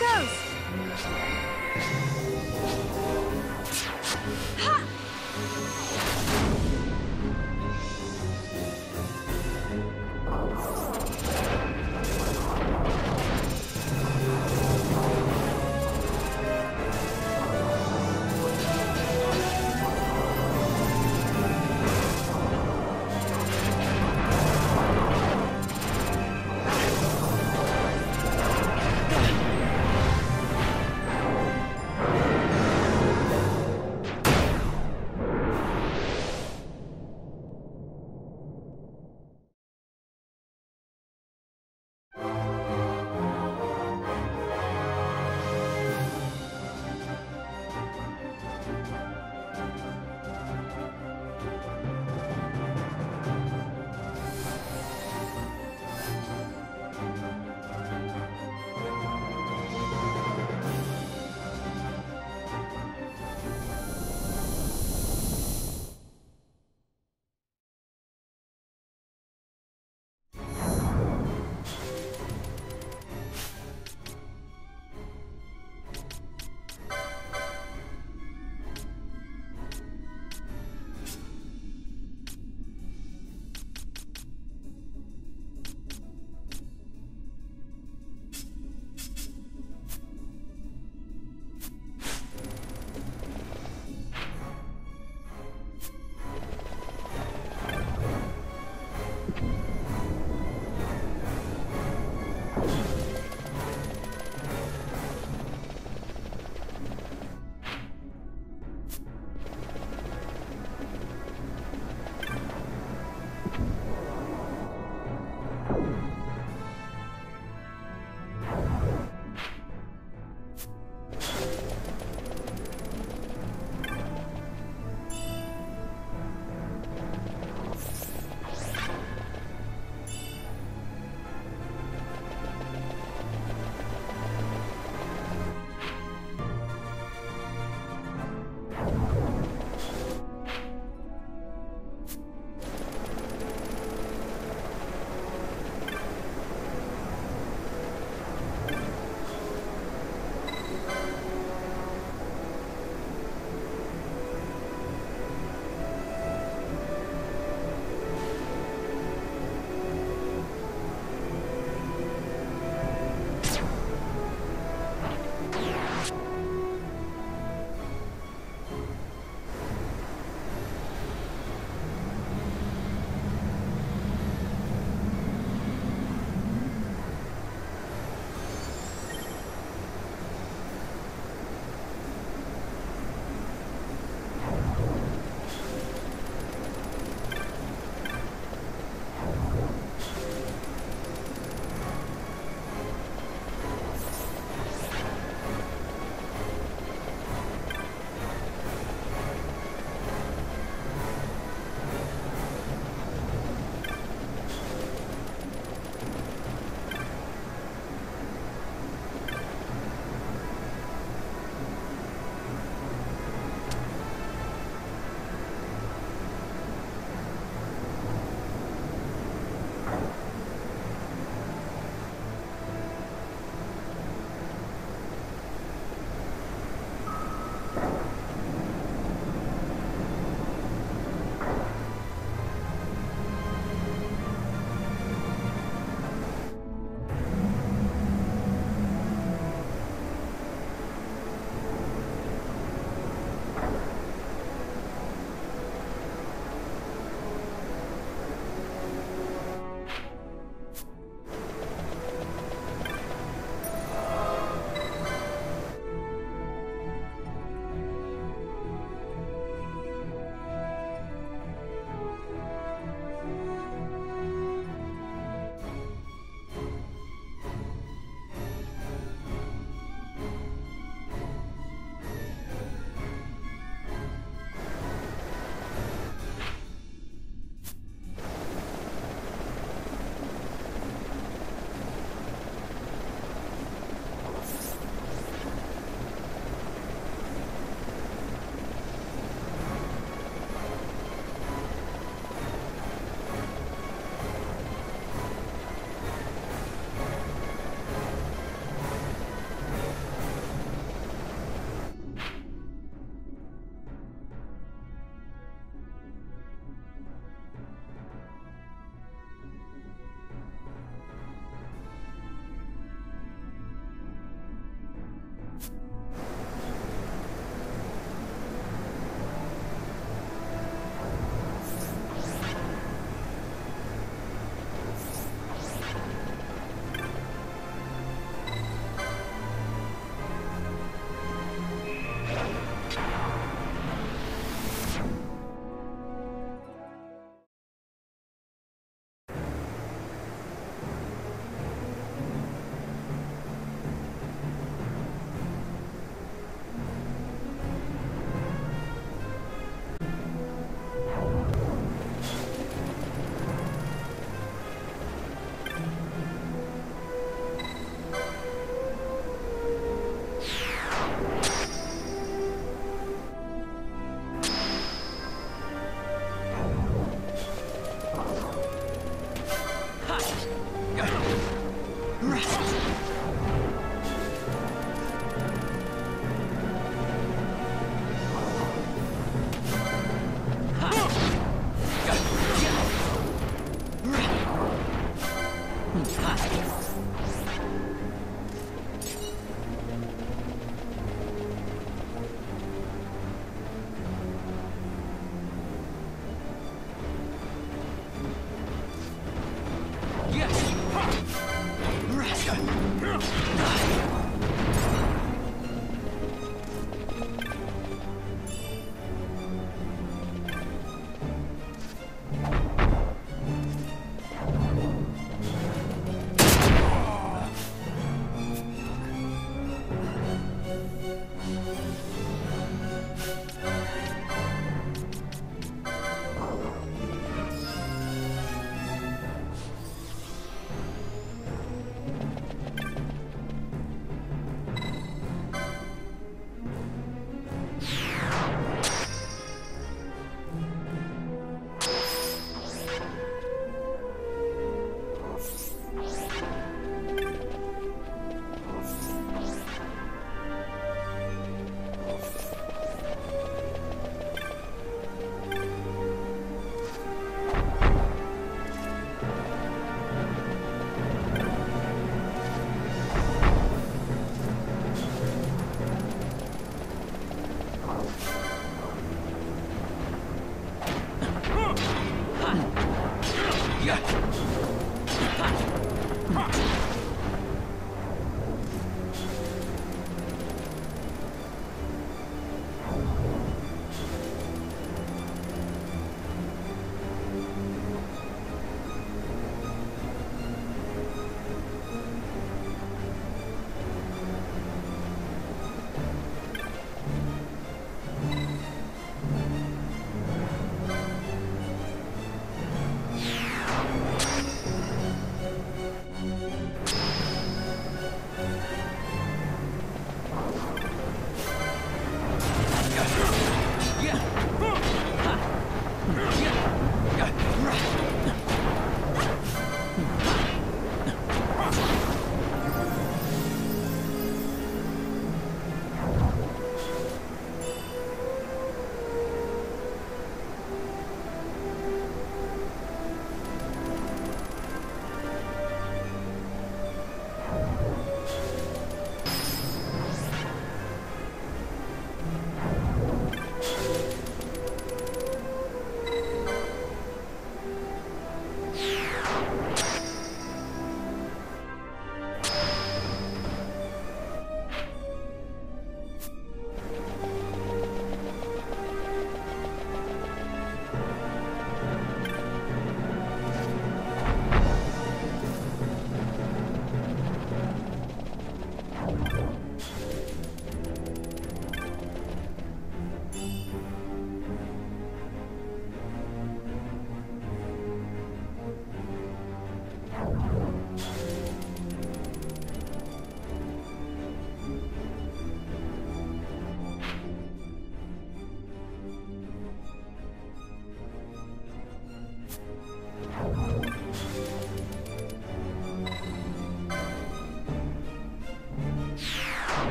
goes! Ha!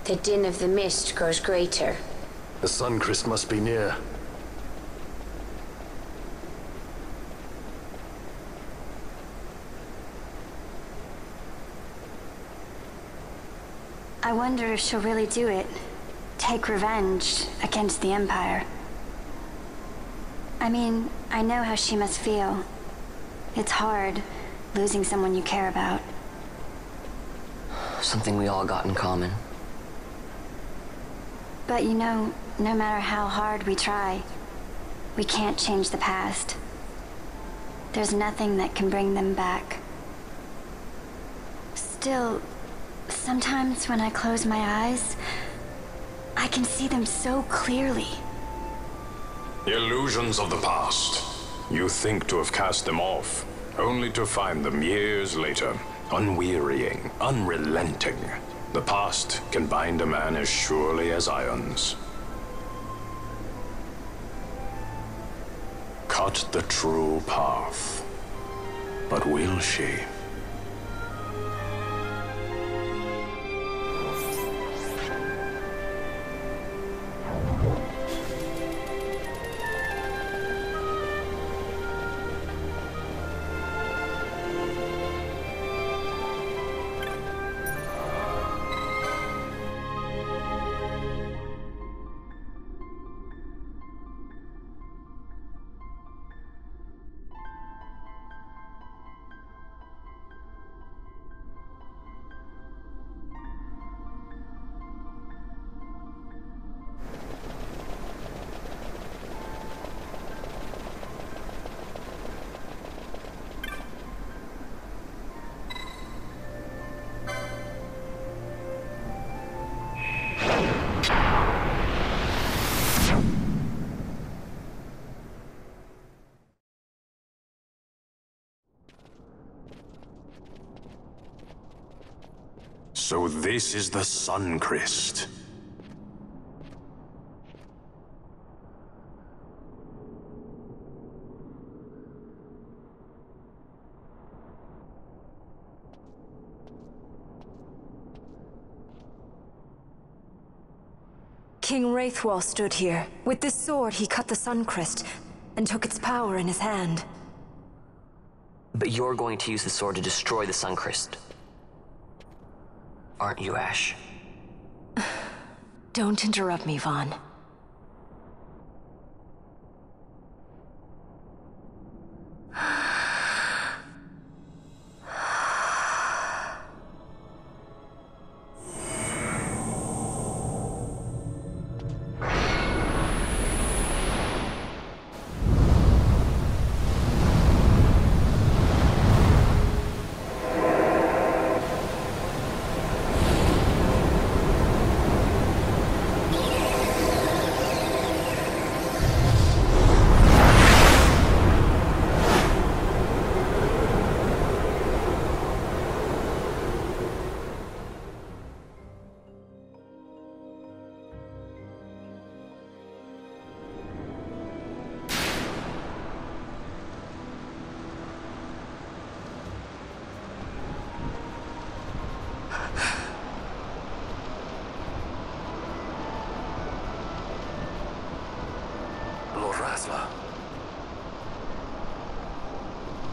The din of the mist grows greater. The Suncrest must be near. I wonder if she'll really do it. Take revenge against the Empire. I mean, I know how she must feel. It's hard, losing someone you care about. Something we all got in common. But you know, no matter how hard we try, we can't change the past. There's nothing that can bring them back. Still, sometimes when I close my eyes, I can see them so clearly. Illusions of the past. You think to have cast them off, only to find them years later, unwearying, unrelenting. The past can bind a man as surely as irons. Cut the true path. But will she? So this is the Suncrest. King Wraithwall stood here. With this sword, he cut the Suncrest and took its power in his hand. But you're going to use the sword to destroy the Suncrest. Aren't you, Ash? Don't interrupt me, Vaughn.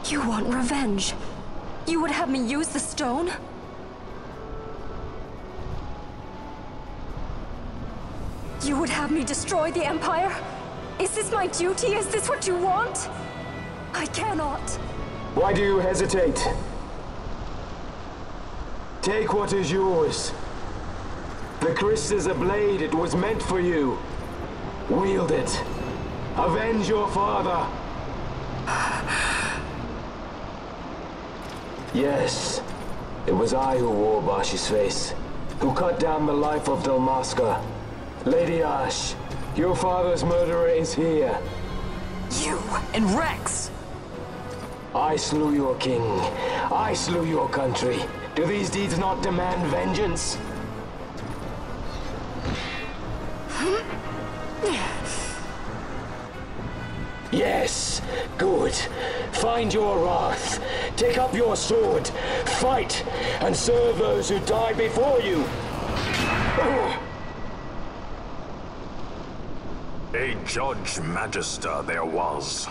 You want revenge? You would have me use the stone? You would have me destroy the Empire? Is this my duty? Is this what you want? I cannot. Why do you hesitate? Take what is yours. The Crest is a blade. It was meant for you. Wield it. Avenge your father. Yes, it was I who wore Bashi's face, who cut down the life of Dalmasca. Lady Ash, your father's murderer is here. You and Rex! I slew your king. I slew your country. Do these deeds not demand vengeance? Yes, good. Find your wrath. Take up your sword. Fight, and serve those who died before you. A Judge Magister there was.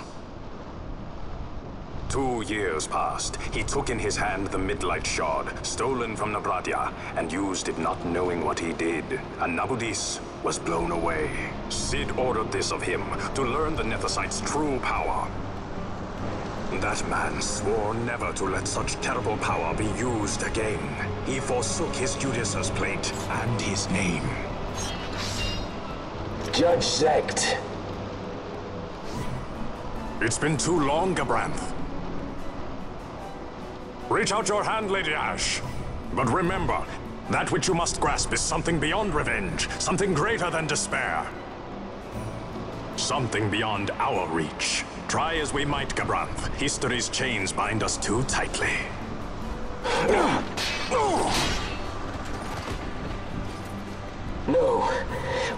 2 years passed. He took in his hand the Midlight Shard, stolen from Nabradia, and used it not knowing what he did. And Nabudis was blown away. Cid ordered this of him, to learn the Nethicite's true power. That man swore never to let such terrible power be used again. He forsook his Judaser's plate and his name. Judge Zect. It's been too long, Gabranth. Reach out your hand, Lady Ash. But remember, that which you must grasp is something beyond revenge, something greater than despair. Something beyond our reach. Try as we might, Gabranth, history's chains bind us too tightly. No,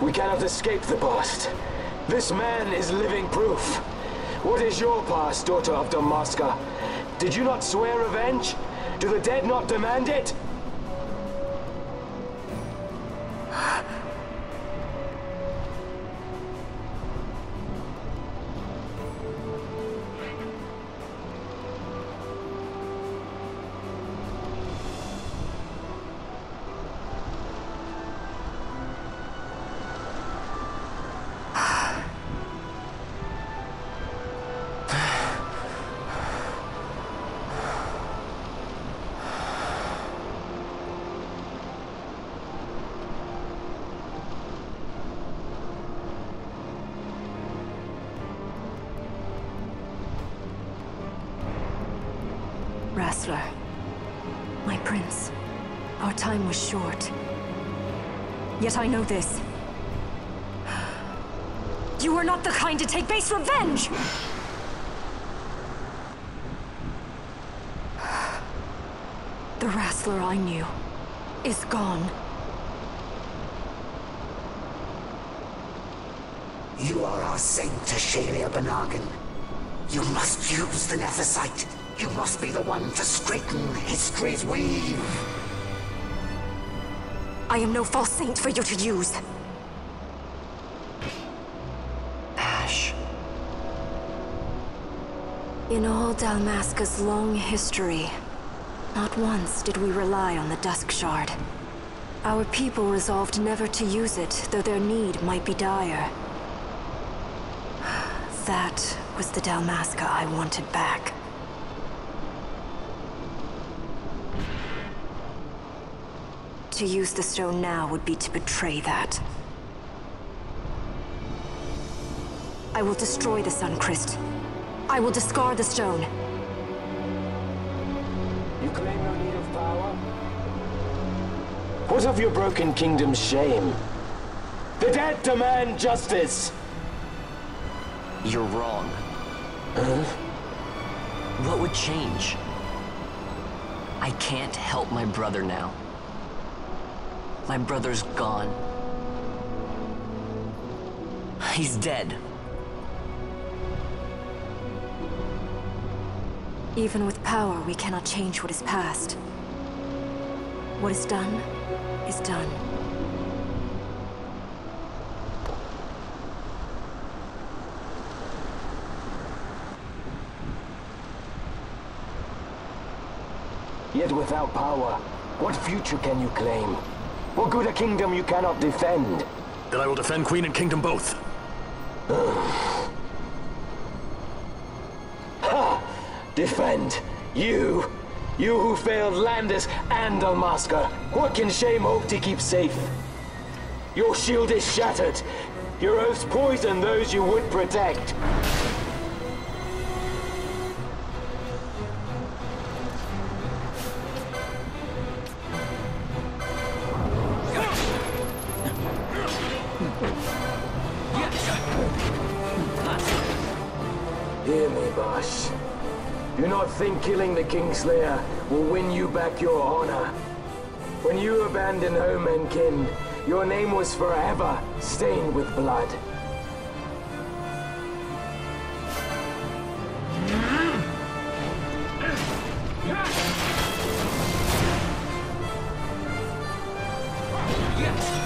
we cannot escape the past. This man is living proof. What is your past, daughter of Damaska? Did you not swear revenge? Do the dead not demand it? Wrestler. My prince. Our time was short. Yet I know this. You are not the kind to take base revenge! The Wrestler I knew is gone. You are our saint, Tashalia Benagan. You must use the Nethicite. You must be the one to straighten history's weave. I am no false saint for you to use. Ash. In all Dalmasca's long history, not once did we rely on the Dusk Shard. Our people resolved never to use it, though their need might be dire. That was the Dalmasca I wanted back. To use the stone now would be to betray that. I will destroy the Suncrest. I will discard the stone. You claim no need of power? What of your broken kingdom's shame? The dead demand justice! You're wrong. Huh? What would change? I can't help my brother now. My brother's gone. He's dead. Even with power, we cannot change what is past. What is done, is done. Yet without power, what future can you claim? What good a kingdom you cannot defend? Then I will defend Queen and Kingdom both. Ha! Defend! You! You who failed Landis and Dalmasca! What can shame hope to keep safe? Your shield is shattered! Your oaths poison those you would protect! Hear me, Bash. Do not think killing the Kingslayer will win you back your honor. When you abandoned home and kin, your name was forever stained with blood. Yes!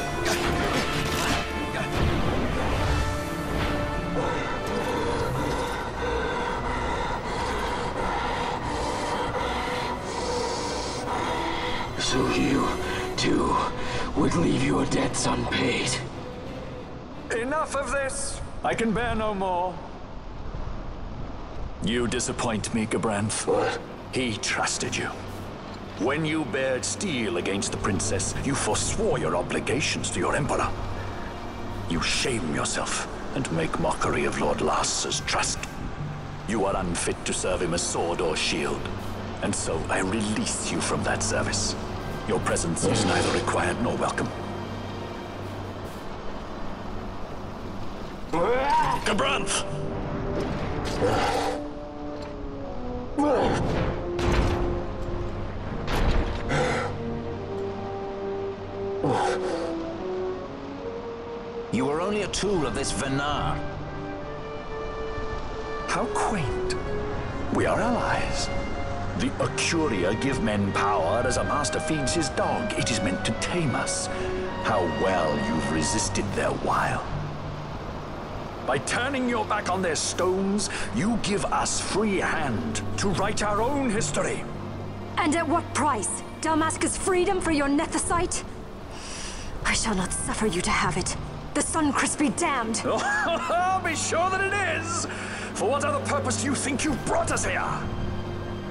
leave your debts unpaid. Enough of this! I can bear no more. You disappoint me, Gabranth. What? He trusted you. When you bared steel against the princess, you forswore your obligations to your emperor. You shame yourself and make mockery of Lord Lars's trust. You are unfit to serve him as sword or shield, and so I release you from that service. Your presence is neither required nor welcome. Gabranth! You were only a tool of this Venar. How quaint. We are allies. The Ocuria give men power as a master feeds his dog. It is meant to tame us. How well you've resisted their wile. By turning your back on their stones, you give us free hand to write our own history. And at what price? Dalmasca's freedom for your nethicite? I shall not suffer you to have it. The Sunchrist be damned! Oh, be sure that it is! For what other purpose do you think you brought us here?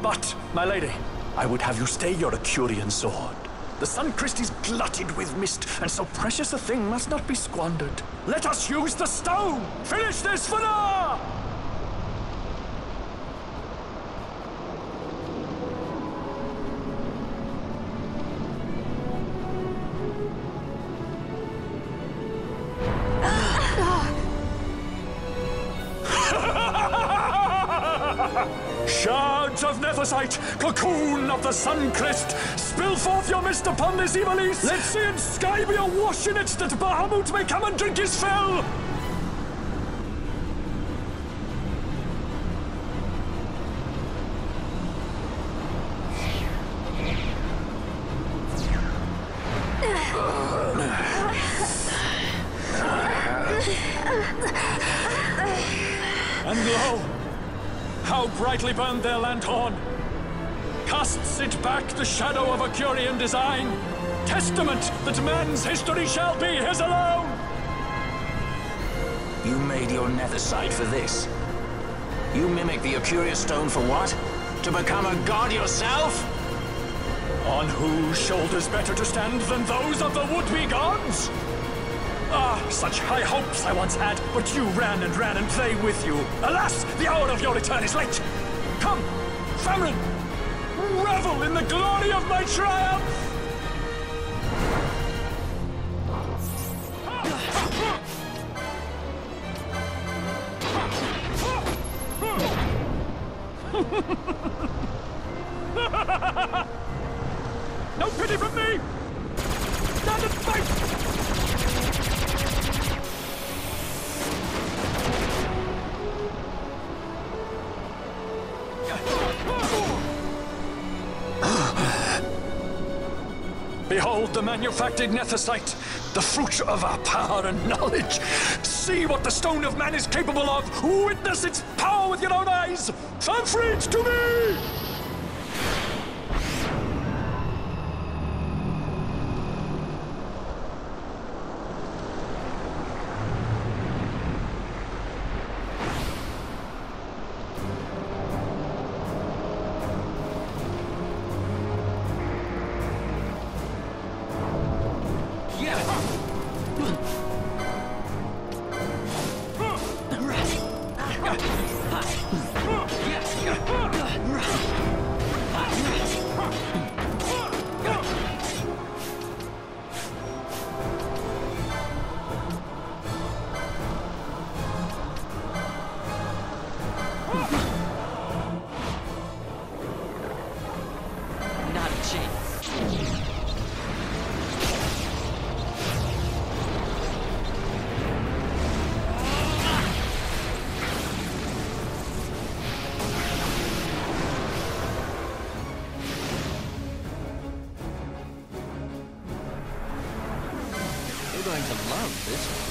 But, my lady, I would have you stay your Acurian sword. The Sunchrist is glutted with mist, and so precious a thing must not be squandered. Let us use the stone! Finish this for now! Shards of nethicite, cocoon of the Sunchrist, spill forth your mist upon this evil east. Let sea and sky be awash in it, that Bahamut may come and drink his fill. And lo! How brightly burned their lanthorn! Casts it back the shadow of a Curian design, testament that man's history shall be his alone! You made your nethicite for this. You mimic the Ocuria stone for what? To become a god yourself? On whose shoulders better to stand than those of the would-be gods? Ah, such high hopes I once had, but you ran and they with you. Alas, the hour of your return is late. Come, family, revel in the glory of my triumph! No pity from me! Stand and fight! Behold the manufactured nethicite, the fruit of our power and knowledge. See what the stone of man is capable of. Witness its power with your own eyes. Fanfreed to me! Going to love this one.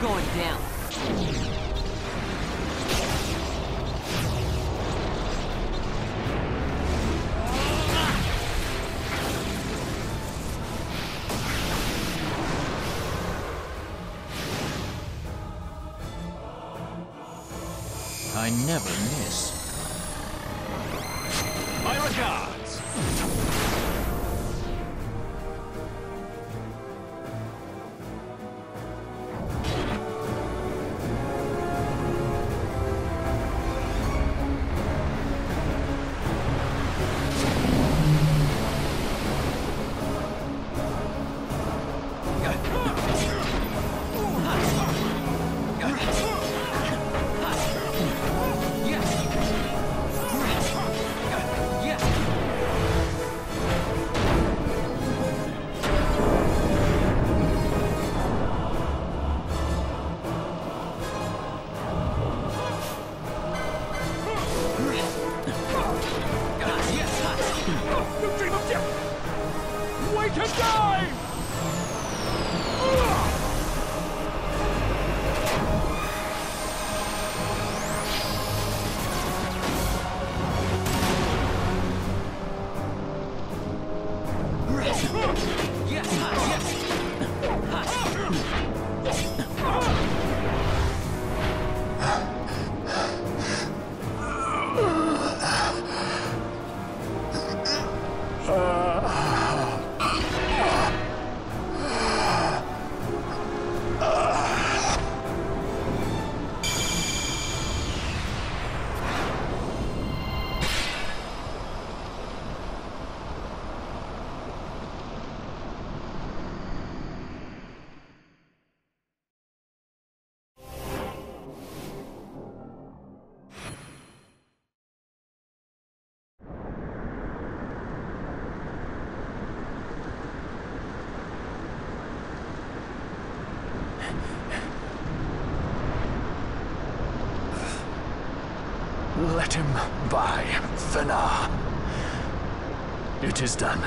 going down. I never miss. My regards! Let him by, Fenar. It is done.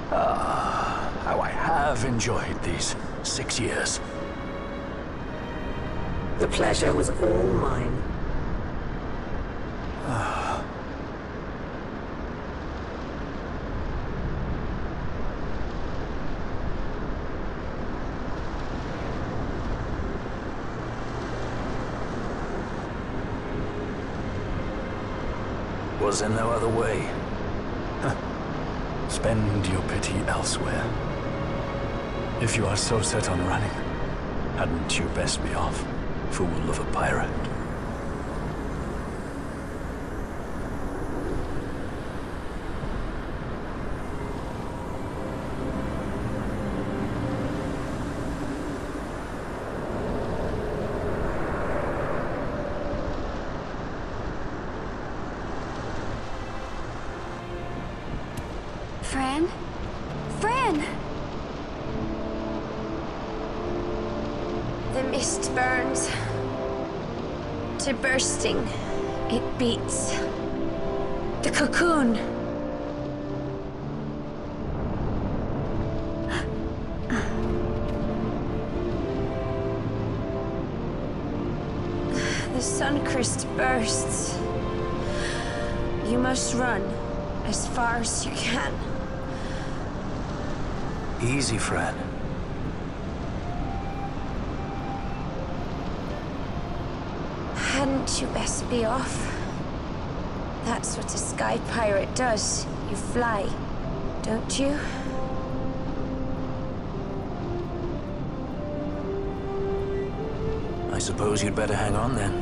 How I have enjoyed these 6 years. The pleasure was all mine. Was there no other way? Spend your pity elsewhere. If you are so set on running, hadn't you best be off, fool of a pirate? Fran? Fran! The mist burns to bursting. It beats. The cocoon. The Suncrist bursts. You must run as far as you can. Easy, Fran. Hadn't you best be off? That's what a sky pirate does. You fly, don't you? I suppose you'd better hang on then.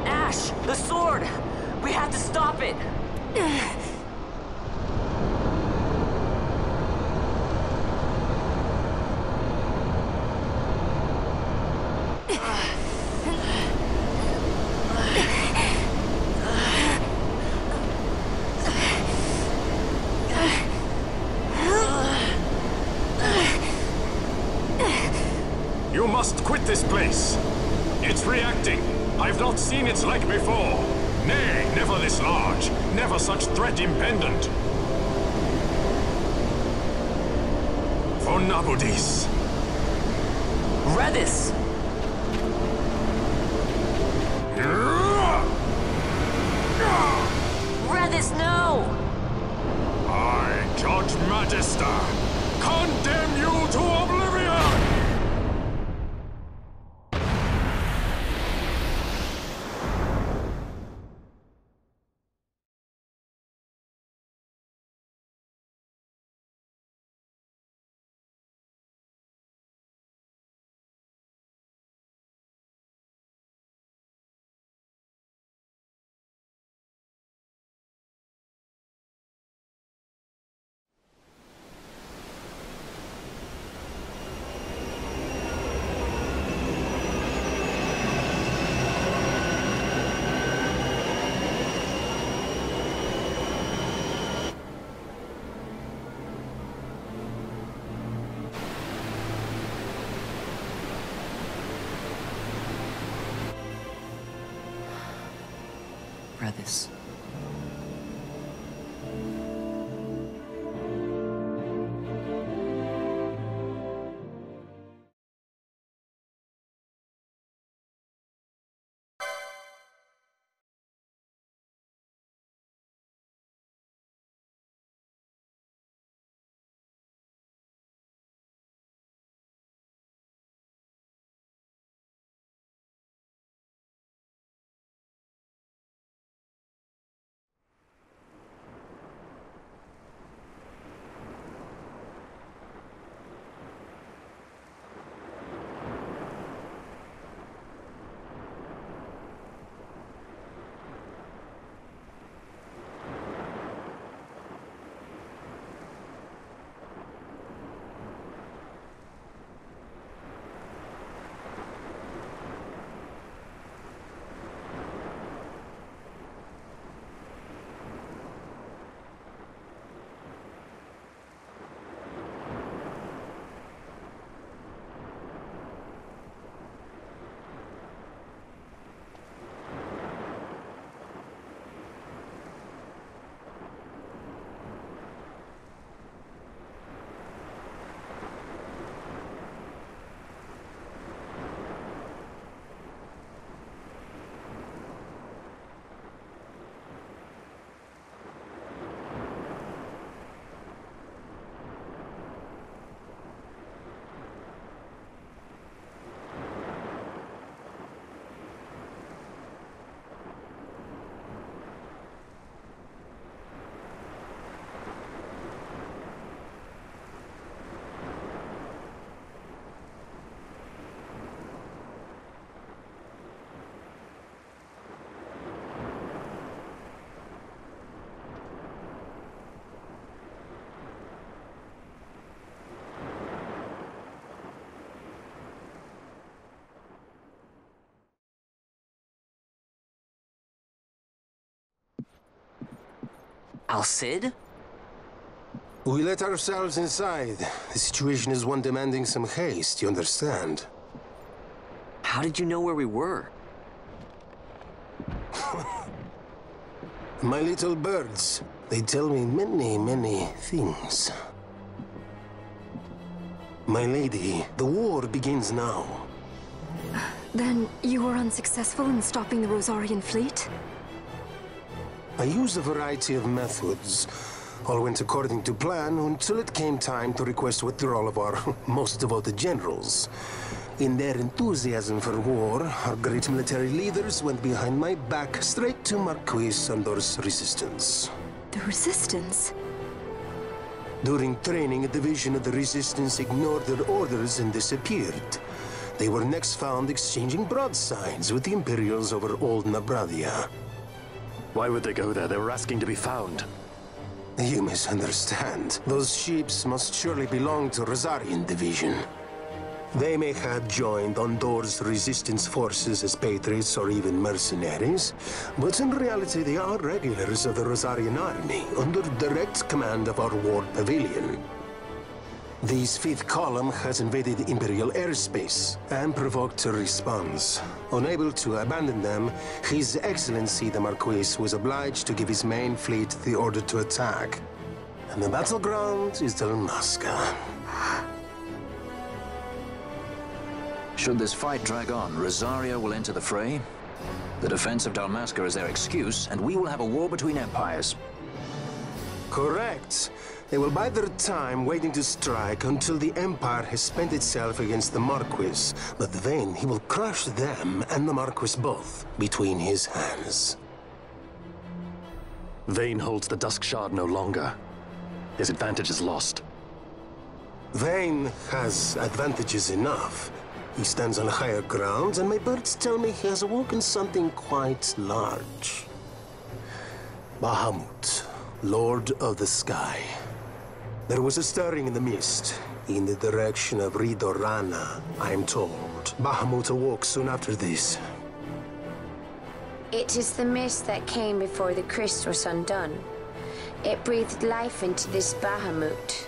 Ash! The sword! We have to stop it! You must quit this place. It's reacting. I've not seen its like before. Nay, never this large. Never such threat impendent. for Nabudis. Redis! Redis, no! I, Judge Magister, condemn you to oblivion! Redis. Cid? We let ourselves inside. The situation is one demanding some haste, you understand? How did you know where we were? My little birds. They tell me many, many things. My lady, the war begins now. Then you were unsuccessful in stopping the Rosarian fleet? I used a variety of methods. All went according to plan until it came time to request withdrawal of our most devoted generals. In their enthusiasm for war, our great military leaders went behind my back straight to Marquis Sandor's resistance. The Resistance? During training, a division of the Resistance ignored their orders and disappeared. They were next found exchanging broadsides with the Imperials over Old Nabradia. Why would they go there? They were asking to be found. You misunderstand. Those ships must surely belong to Rosarian Division. They may have joined Ondor's resistance forces as patriots or even mercenaries, but in reality they are regulars of the Rosarian army, under direct command of our war pavilion. This fifth column has invaded Imperial airspace and provoked a response. Unable to abandon them, His Excellency the Marquis was obliged to give his main fleet the order to attack. And the battleground is Dalmasca. Should this fight drag on, Rosaria will enter the fray. The defense of Dalmasca is their excuse, and we will have a war between empires. Correct. They will bide their time waiting to strike until the Empire has spent itself against the Marquis. But then he will crush them and the Marquis both between his hands. Vayne holds the Dusk Shard no longer. His advantage is lost. Vayne has advantages enough. He stands on higher ground, and my birds tell me he has awoken something quite large. Bahamut, Lord of the Sky. There was a stirring in the mist, in the direction of Ridorana, I am told. Bahamut awoke soon after this. It is the mist that came before the Christ was undone. It breathed life into this Bahamut.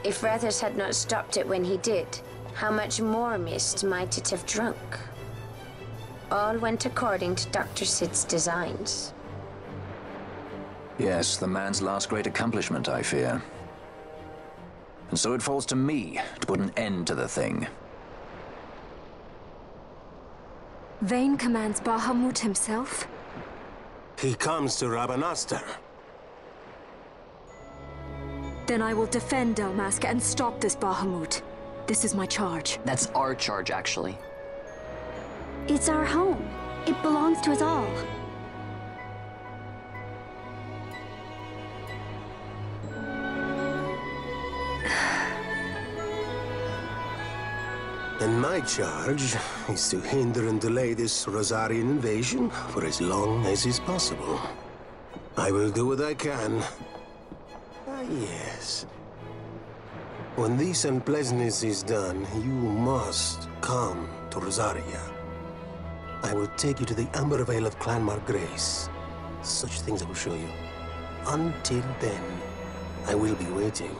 If Rethers had not stopped it when he did, how much more mist might it have drunk? All went according to Dr. Cid's designs. Yes, the man's last great accomplishment, I fear. And so it falls to me to put an end to the thing. Vayne commands Bahamut himself? He comes to Rabanastre. Then I will defend Dalmasca and stop this Bahamut. This is my charge. That's our charge, actually. It's our home. It belongs to us all. And my charge is to hinder and delay this Rosarian invasion for as long as is possible. I will do what I can. Ah, yes. When this unpleasantness is done, you must come to Rosaria. I will take you to the Amber Vale of Clan Margrace. Such things I will show you. Until then, I will be waiting.